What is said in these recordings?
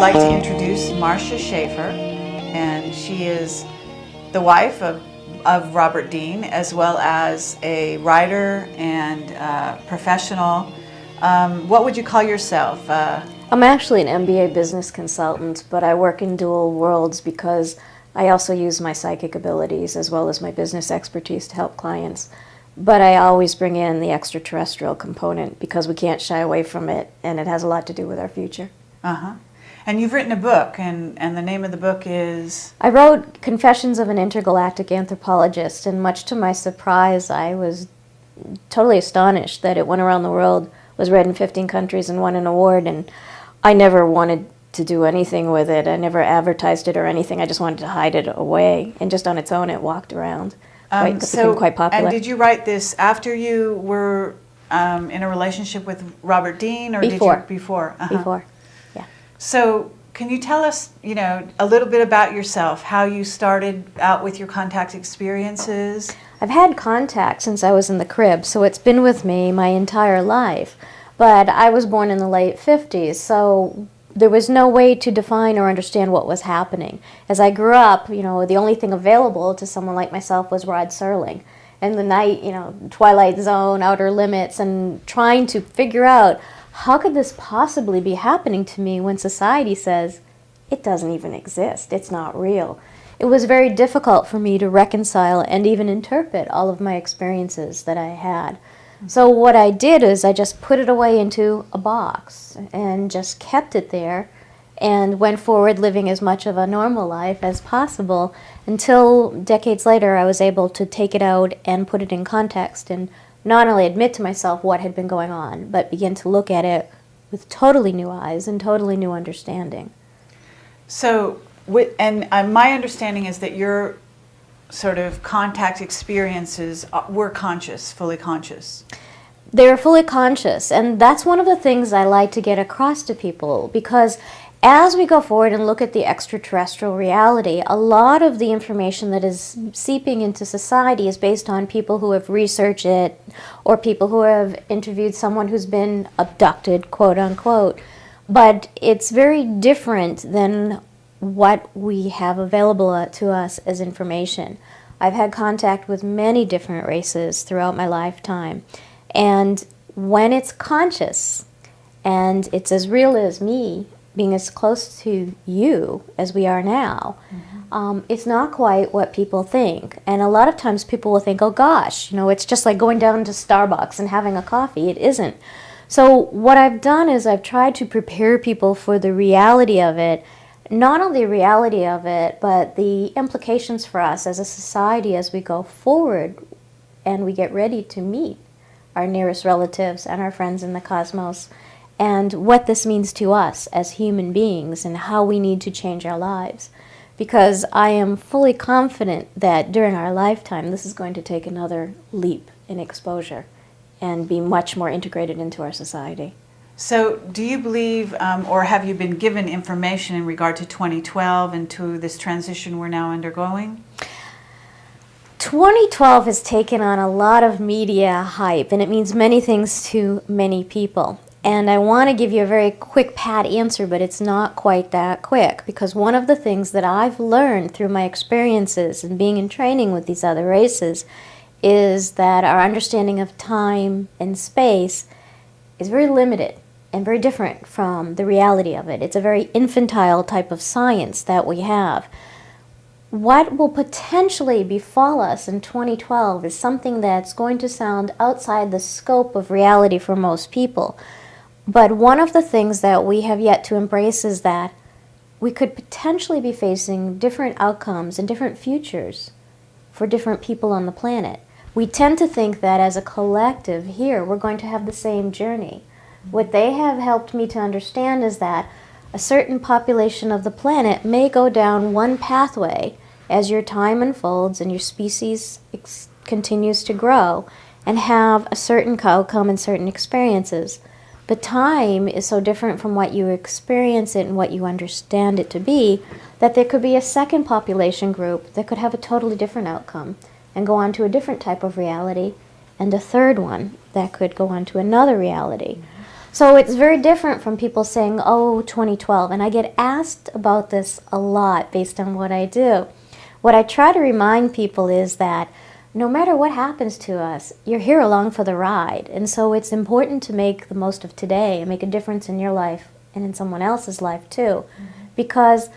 like to introduce Marcia Schafer, and she is the wife of Robert Dean, as well as a writer and professional. What would you call yourself? I'm actually an MBA business consultant, but I work in dual worlds because I also use my psychic abilities as well as my business expertise to help clients. But I always bring in the extraterrestrial component because we can't shy away from it, and it has a lot to do with our future. Uh-huh. And you've written a book, and the name of the book is? I wrote Confessions of an Intergalactic Anthropologist, and much to my surprise, I was totally astonished that it went around the world, was read in 15 countries, and won an award, and I never wanted to do anything with it. I never advertised it or anything. I just wanted to hide it away, and just on its own, it walked around. It became quite popular. And did you write this after you were in a relationship with Robert Dean, or before? Did you before? Uh-huh. Before, yeah. So can you tell us, a little bit about yourself, how you started out with your contact experiences? I've had contact since I was in the crib, so it's been with me my entire life. But I was born in the late 50s, so there was no way to define or understand what was happening. As I grew up, the only thing available to someone like myself was Rod Serling. And the night, Twilight Zone, Outer Limits, and trying to figure out how could this possibly be happening to me when society says it doesn't even exist, it's not real. It was very difficult for me to reconcile and even interpret all of my experiences that I had. So what I did is I just put it away into a box and just kept it there and went forward living as much of a normal life as possible until decades later I was able to take it out and put it in context and not only admit to myself what had been going on, but begin to look at it with totally new eyes and totally new understanding. So, my understanding is that your sort of contact experiences were conscious, fully conscious. They're fully conscious, and that's one of the things I like to get across to people, because as we go forward and look at the extraterrestrial reality, a lot of the information that is seeping into society is based on people who have researched it or people who have interviewed someone who's been abducted, quote unquote. But it's very different than what we have available to us as information. I've had contact with many different races throughout my lifetime, and when it's conscious and it's as real as me being as close to you as we are now, it's not quite what people think. And a lot of times people will think, oh gosh, it's just like going down to Starbucks and having a coffee. It isn't. So what I've done is I've tried to prepare people for the reality of it. Not only the reality of it, but the implications for us as a society as we go forward and we get ready to meet our nearest relatives and our friends in the cosmos, and what this means to us as human beings and how we need to change our lives. Because I am fully confident that during our lifetime this is going to take another leap in exposure and be much more integrated into our society. So do you believe, or have you been given information in regard to 2012 and to this transition we're now undergoing? 2012 has taken on a lot of media hype, and it means many things to many people. And I want to give you a very quick pat answer, but it's not quite that quick, because one of the things that I've learned through my experiences and being in training with these other races is that our understanding of time and space is very limited and very different from the reality of it. It's a very infantile type of science that we have. What will potentially befall us in 2012 is something that's going to sound outside the scope of reality for most people. But one of the things that we have yet to embrace is that we could potentially be facing different outcomes and different futures for different people on the planet. We tend to think that as a collective here, we're going to have the same journey. What they have helped me to understand is that a certain population of the planet may go down one pathway as your time unfolds and your species continues to grow and have a certain outcome and certain experiences. But time is so different from what you experience it and what you understand it to be that there could be a second population group that could have a totally different outcome and go on to a different type of reality, and a third one that could go on to another reality. So it's very different from people saying, oh, 2012. And I get asked about this a lot based on what I do. What I try to remind people is that no matter what happens to us, you're here along for the ride. And so it's important to make the most of today and make a difference in your life and in someone else's life too. Because,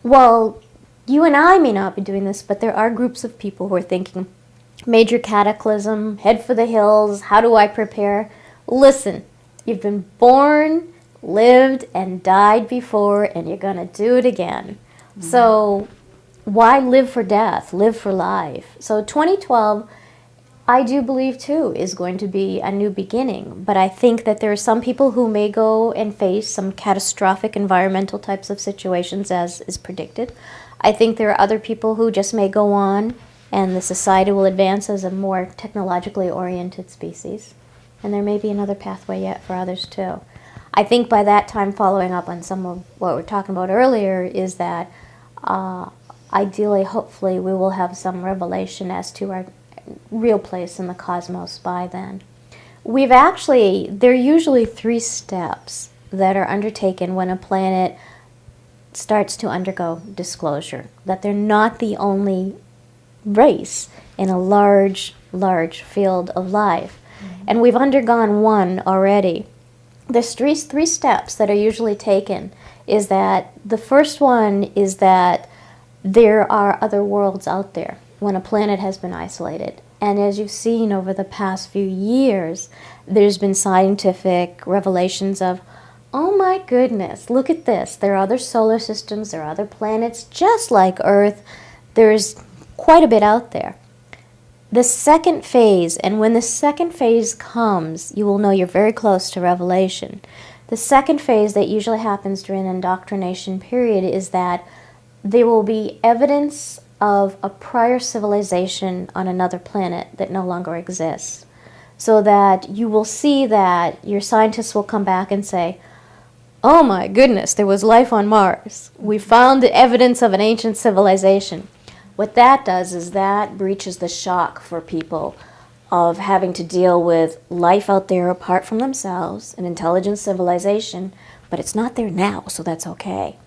well, you and I may not be doing this, but there are groups of people who are thinking, major cataclysm, head for the hills, how do I prepare? Listen, you've been born, lived, and died before, and you're going to do it again. So why live for death? Live for life. So 2012, I do believe, too, is going to be a new beginning. But I think that there are some people who may go and face some catastrophic environmental types of situations, as is predicted. I think there are other people who just may go on, and the society will advance as a more technologically oriented species. And there may be another pathway yet for others, too. I think by that time, following up on some of what we were talking about earlier, is that ideally, hopefully, we will have some revelation as to our real place in the cosmos by then. There are usually 3 steps that are undertaken when a planet starts to undergo disclosure, that they're not the only race in a large, large field of life. And we've undergone one already. There's three steps that are usually taken. Is that the first one is that there are other worlds out there when a planet has been isolated. And as you've seen over the past few years, there's been scientific revelations of, oh my goodness, look at this. There are other solar systems, there are other planets just like Earth. There's quite a bit out there. The second phase, and when the second phase comes, you will know you're very close to revelation. The second phase that usually happens during an indoctrination period is that there will be evidence of a prior civilization on another planet that no longer exists. So that you will see that your scientists will come back and say, oh my goodness, there was life on Mars. We found the evidence of an ancient civilization. What that does is that breaches the shock for people of having to deal with life out there apart from themselves, an intelligent civilization, but it's not there now, so that's okay.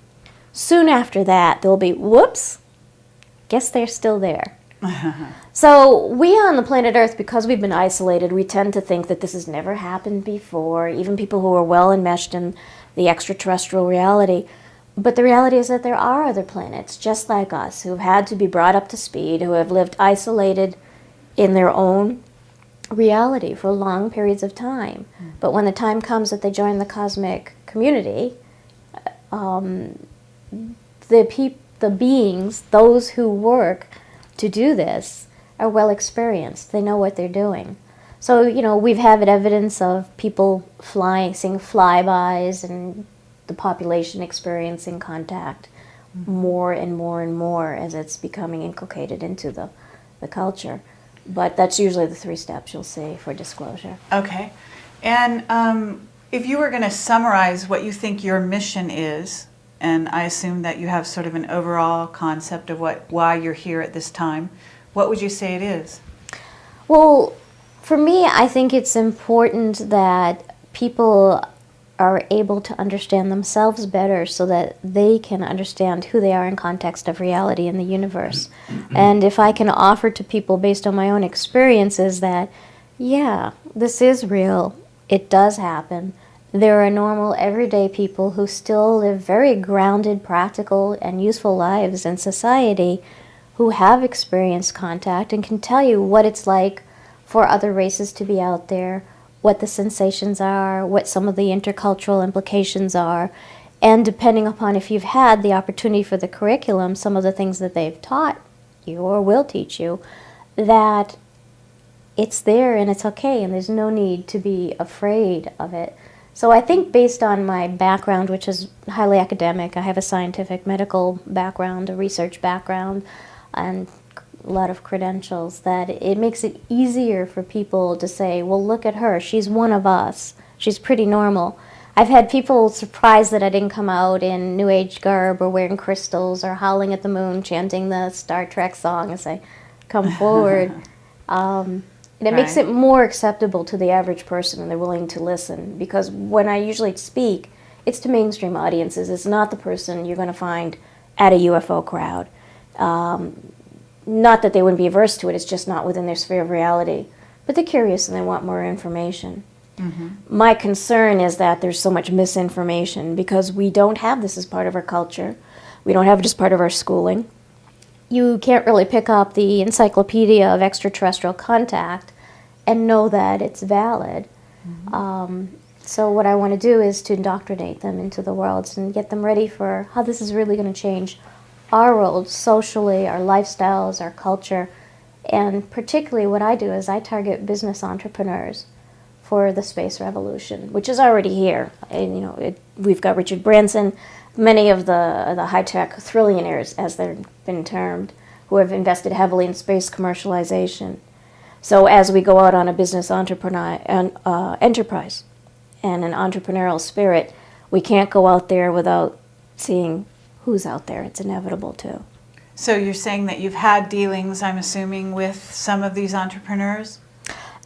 Soon after that, there'll be, whoops, guess they're still there. So we on the planet Earth, because we've been isolated, we tend to think that this has never happened before, even people who are well enmeshed in the extraterrestrial reality. But the reality is that there are other planets, just like us, who have had to be brought up to speed, who have lived isolated in their own reality for long periods of time. But when the time comes that they join the cosmic community, the beings, those who work to do this, are well experienced. They know what they're doing. So, we've had evidence of people seeing flybys, and the population experiencing contact more and more and more as it's becoming inculcated into the culture. But that's usually the 3 steps you'll see for disclosure. Okay. And if you were going to summarize what you think your mission is, and I assume that you have sort of an overall concept of why you're here at this time, what would you say it is? Well, for me, I think it's important that people are able to understand themselves better so that they can understand who they are in context of reality in the universe. And if I can offer to people based on my own experiences that, yeah, this is real, it does happen. There are normal, everyday people who still live very grounded, practical, and useful lives in society who have experienced contact and can tell you what it's like for other races to be out there, what the sensations are, what some of the intercultural implications are, and depending upon if you've had the opportunity for the curriculum, some of the things that they've taught you or will teach you, that it's there and it's okay and there's no need to be afraid of it. So I think based on my background, which is highly academic, I have a scientific medical background, a research background, and a lot of credentials, that it makes it easier for people to say, well, look at her, she's one of us, she's pretty normal. I've had people surprised that I didn't come out in New Age garb or wearing crystals or howling at the moon, chanting the Star Trek song as I come forward. And it makes it more acceptable to the average person, and they're willing to listen. Because when I usually speak, it's to mainstream audiences. It's not the person you're going to find at a UFO crowd. Not that they wouldn't be averse to it, it's just not within their sphere of reality. But they're curious and they want more information. Mm-hmm. My concern is that there's so much misinformation because we don't have this as part of our culture. We don't have it as part of our schooling. You can't really pick up the encyclopedia of extraterrestrial contact and know that it's valid. Mm-hmm. So what I want to do is to indoctrinate them into the worlds and get them ready for how this is really going to change our world socially, our lifestyles, our culture. And particularly what I do is I target business entrepreneurs for the space revolution, which is already here. And, we've got Richard Branson, many of the high-tech trillionaires, as they've been termed, who have invested heavily in space commercialization. So as we go out on a business enterprise and an entrepreneurial spirit, we can't go out there without seeing who's out there. It's inevitable to. So you're saying that you've had dealings, I'm assuming, with some of these entrepreneurs?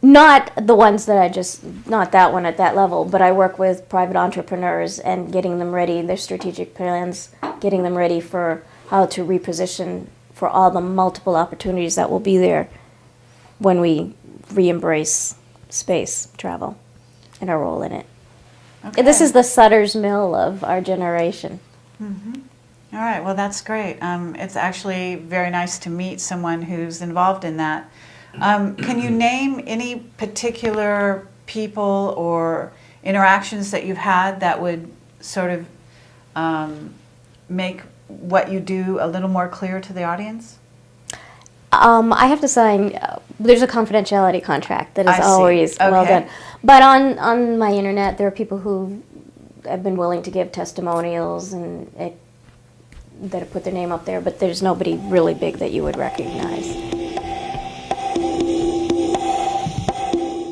Not the ones that not that one at that level, but I work with private entrepreneurs and getting them ready, their strategic plans, getting them ready for how to reposition for all the multiple opportunities that will be there when we re-embrace space travel and our role in it. Okay. This is the Sutter's Mill of our generation. Mm-hmm. All right, well, that's great. It's actually very nice to meet someone who's involved in that. Can you name any particular people or interactions that you've had that would sort of make what you do a little more clear to the audience? I have to sign, there's a confidentiality contract that is always well done. But on my internet, there are people who have been willing to give testimonials and that have put their name up there, but there's nobody really big that you would recognize.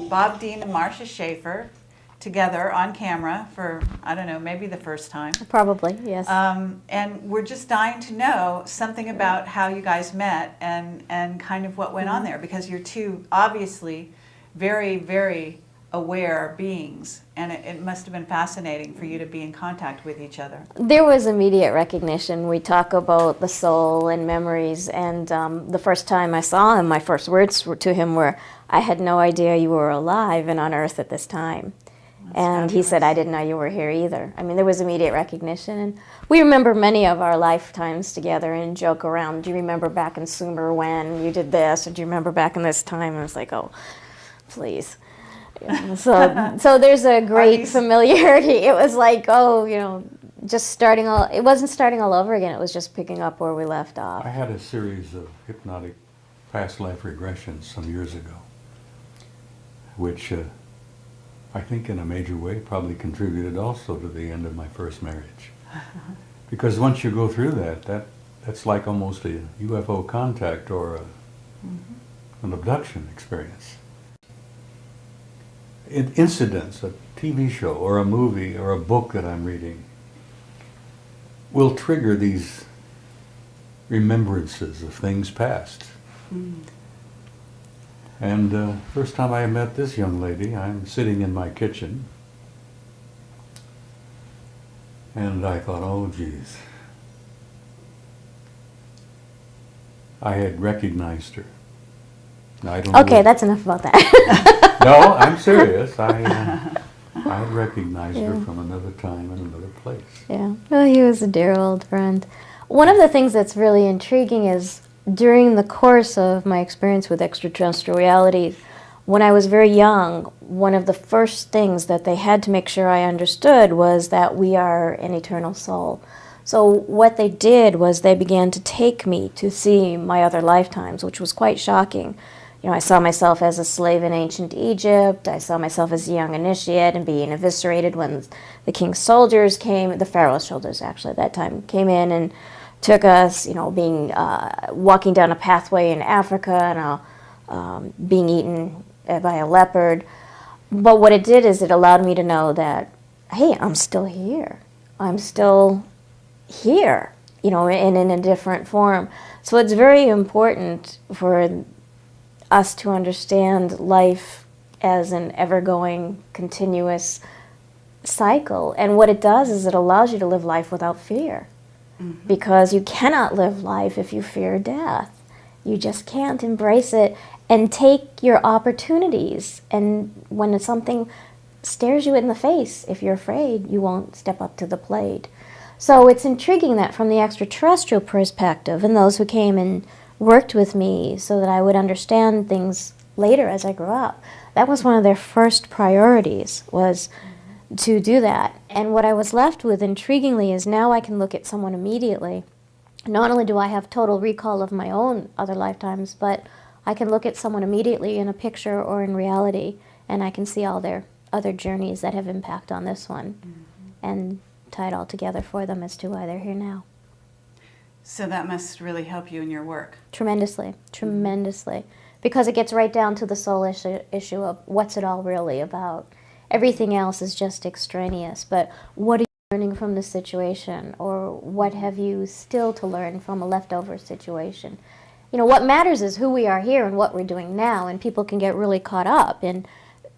Bob Dean and Marcia Schafer together on camera for, I don't know, maybe the first time. Probably, yes. And we're just dying to know something about how you guys met and kind of what went on there, because you're two obviously very, very aware beings, and it must have been fascinating for you to be in contact with each other. There was immediate recognition. We talk about the soul and memories, and the first time I saw him, my first words to him were, "I had no idea you were alive and on Earth at this time." That's and fabulous. He said, "I didn't know you were here either." I mean, there was immediate recognition, and we remember many of our lifetimes together and joke around. Do you remember back in Sumer when you did this, or do you remember back in this time? And it's like, oh, please. Yeah, so there's a great familiarity. It was like, just starting all. It wasn't starting all over again. It was just picking up where we left off. I had a series of hypnotic past life regressions some years ago, which I think in a major way probably contributed also to the end of my first marriage. Because once you go through that's like almost a UFO contact or an abduction experience. Incidents, a TV show or a movie or a book that I'm reading will trigger these remembrances of things past. And first time I met this young lady, I'm sitting in my kitchen and I thought, oh geez. I had recognized her. I don't know. That's enough about that. No, I'm serious. I recognized her from another time and another place. Yeah. Well, he was a dear old friend. One of the things that's really intriguing is during the course of my experience with extraterrestrial reality, when I was very young, one of the first things that they had to make sure I understood was that we are an eternal soul. So what they did was they began to take me to see my other lifetimes, which was quite shocking. I saw myself as a slave in ancient Egypt. I saw myself as a young initiate and being eviscerated when the king's soldiers came, the pharaoh's soldiers actually at that time, came in and took us, walking down a pathway in Africa and being eaten by a leopard. But what it did is it allowed me to know that, hey, I'm still here. I'm still here, and in a different form. So it's very important for us to understand life as an ever-going, continuous cycle. And what it does is it allows you to live life without fear. Mm-hmm. Because you cannot live life if you fear death. You just can't embrace it and take your opportunities. And when something stares you in the face, if you're afraid, you won't step up to the plate. So it's intriguing that from the extraterrestrial perspective, and those who came and worked with me so that I would understand things later as I grew up, that was one of their first priorities, was to do that. And what I was left with, intriguingly, is now I can look at someone immediately. Not only do I have total recall of my own other lifetimes, but I can look at someone immediately in a picture or in reality, and I can see all their other journeys that have impact on this one, and tie it all together for them as to why they're here now. So that must really help you in your work. Tremendously, tremendously. Because it gets right down to the soul issue of what's it all really about. Everything else is just extraneous, but what are you learning from the situation, or what have you still to learn from a leftover situation? You know, what matters is who we are here and what we're doing now, and people can get really caught up in,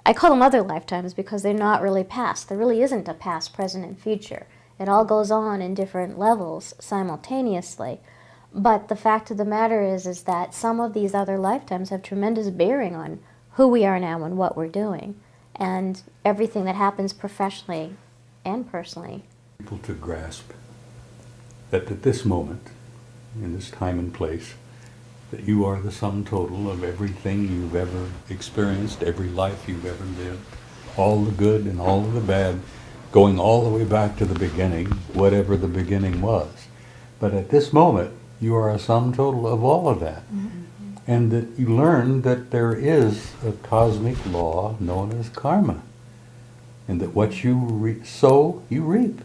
I call them other lifetimes because they're not really past. There really isn't a past, present, and future. It all goes on in different levels simultaneously. But the fact of the matter is that some of these other lifetimes have tremendous bearing on who we are now and what we're doing, and everything that happens professionally and personally. People to grasp that at this moment, in this time and place, that you are the sum total of everything you've ever experienced, every life you've ever lived, all the good and all of the bad, going all the way back to the beginning, whatever the beginning was. But at this moment, you are a sum total of all of that. Mm-hmm. And that you learn that there is a cosmic law known as karma. And that what you sow, you reap.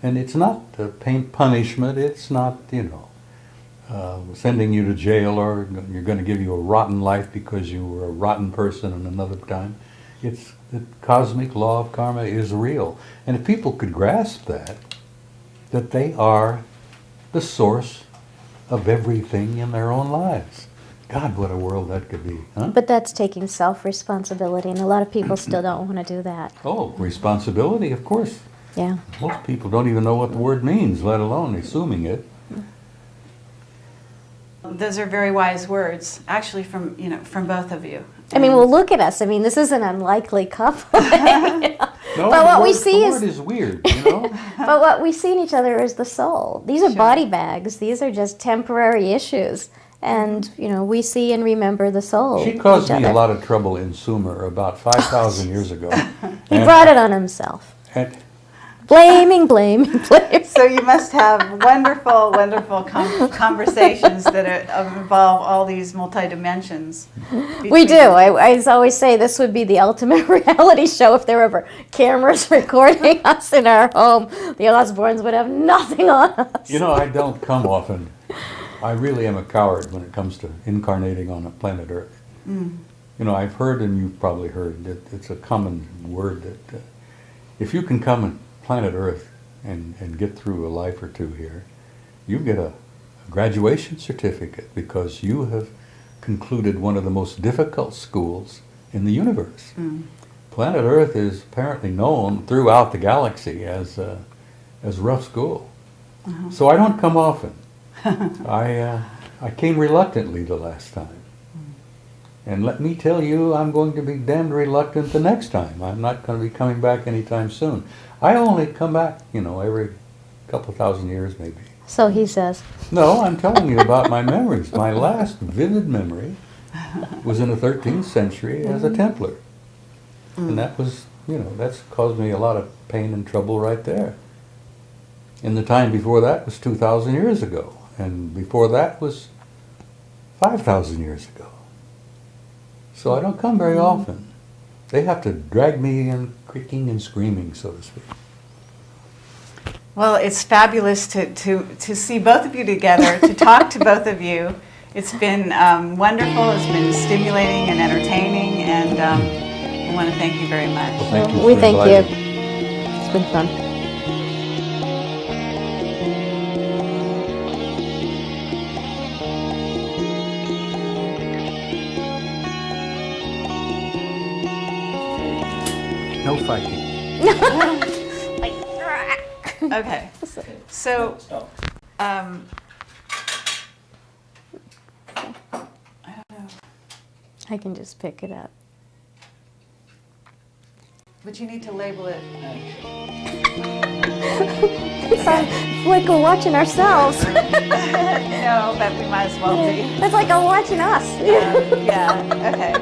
And it's not punishment, it's not, sending you to jail, or you're going to give you a rotten life because you were a rotten person in another time. It's the cosmic law of karma is real. And if people could grasp that they are the source of everything in their own lives. God, what a world that could be, huh? But that's taking self-responsibility, and a lot of people still don't want to do that. Oh, responsibility, of course. Yeah. Most people don't even know what the word means, let alone assuming it. Those are very wise words, actually, from both of you. I mean, well, look at us. I mean, this is an unlikely couple. No, but what we see the word is weird, But what we see in each other is the soul. These are body bags. These are just temporary issues. And, we see and remember the soul. She caused me a lot of trouble in Sumer about 5,000 years ago. He brought it on himself. Blaming. So you must have wonderful, wonderful conversations that involve all these multi-dimensions. We do. I always say this would be the ultimate reality show if there were ever cameras recording us in our home. The Osbournes would have nothing on us. I don't come often. I really am a coward when it comes to incarnating on a planet Earth. Mm. I've heard, and you've probably heard, that it's a common word that if you can come on planet Earth and get through a life or two here, you get a graduation certificate because you have concluded one of the most difficult schools in the universe. Mm. Planet Earth is apparently known throughout the galaxy as rough school. Uh-huh. So I don't come often. I came reluctantly the last time. And let me tell you, I'm going to be damned reluctant the next time. I'm not going to be coming back anytime soon. I only come back, every couple thousand years maybe. So he says. No, I'm telling you about my memories. My last vivid memory was in the 13th century as a Templar. Mm. And that was, that's caused me a lot of pain and trouble right there. And the time before that was 2,000 years ago. And before that was 5,000 years ago. So I don't come very often. They have to drag me in creaking and screaming, so to speak. Well, it's fabulous to see both of you together, to talk to both of you. It's been wonderful. It's been stimulating and entertaining, and I want to thank you very much. Well, thank you. We thank you. It's been fun. fighting. Okay. So, I can just pick it up. but you need to label it. It's like we're watching ourselves. No, but we might as well be. It's like I'm watching us. Yeah, okay.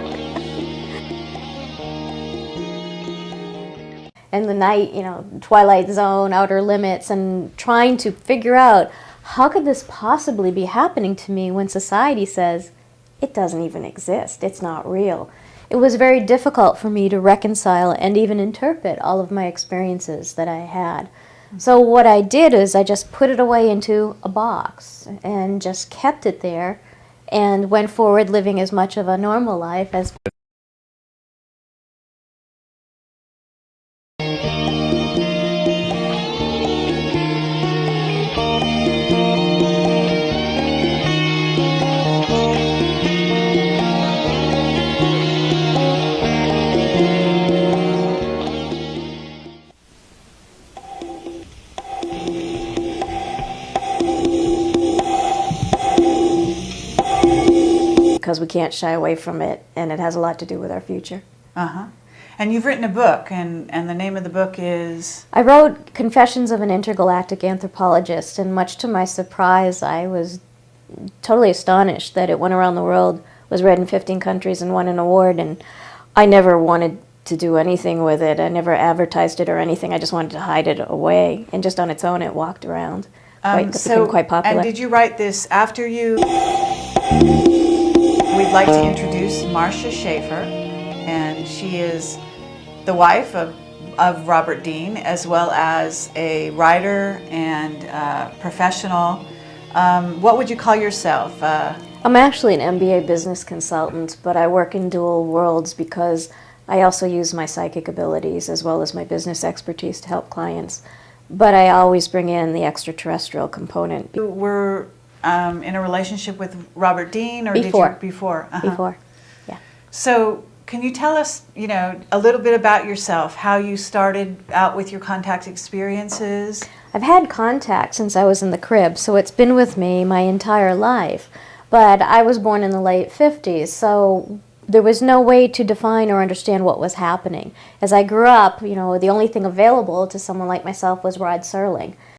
And the night, Twilight Zone, Outer Limits, and trying to figure out how could this possibly be happening to me when society says it doesn't even exist, it's not real. It was very difficult for me to reconcile and even interpret all of my experiences that I had. So what I did is I just put it away into a box and just kept it there and went forward living as much of a normal life as because we can't shy away from it, and it has a lot to do with our future. Uh-huh. And you've written a book, and the name of the book is? I wrote Confessions of an Intergalactic Anthropologist, and much to my surprise, I was totally astonished that it went around the world, was read in 15 countries, and won an award, and I never wanted to do anything with it. I never advertised it or anything. I just wanted to hide it away, and just on its own, it walked around. It became quite popular. And did you write this after you? We'd like to introduce Marcia Schafer, and she is the wife of Robert Dean, as well as a writer and professional. What would you call yourself? I'm actually an MBA business consultant, but I work in dual worlds because I also use my psychic abilities as well as my business expertise to help clients. But I always bring in the extraterrestrial component. You were in a relationship with Robert Dean, or Before. did you before? Uh-huh. Before, yeah. So can you tell us, a little bit about yourself, how you started out with your contact experiences? I've had contact since I was in the crib, so it's been with me my entire life. But I was born in the late 50s, so there was no way to define or understand what was happening. As I grew up, the only thing available to someone like myself was Rod Serling.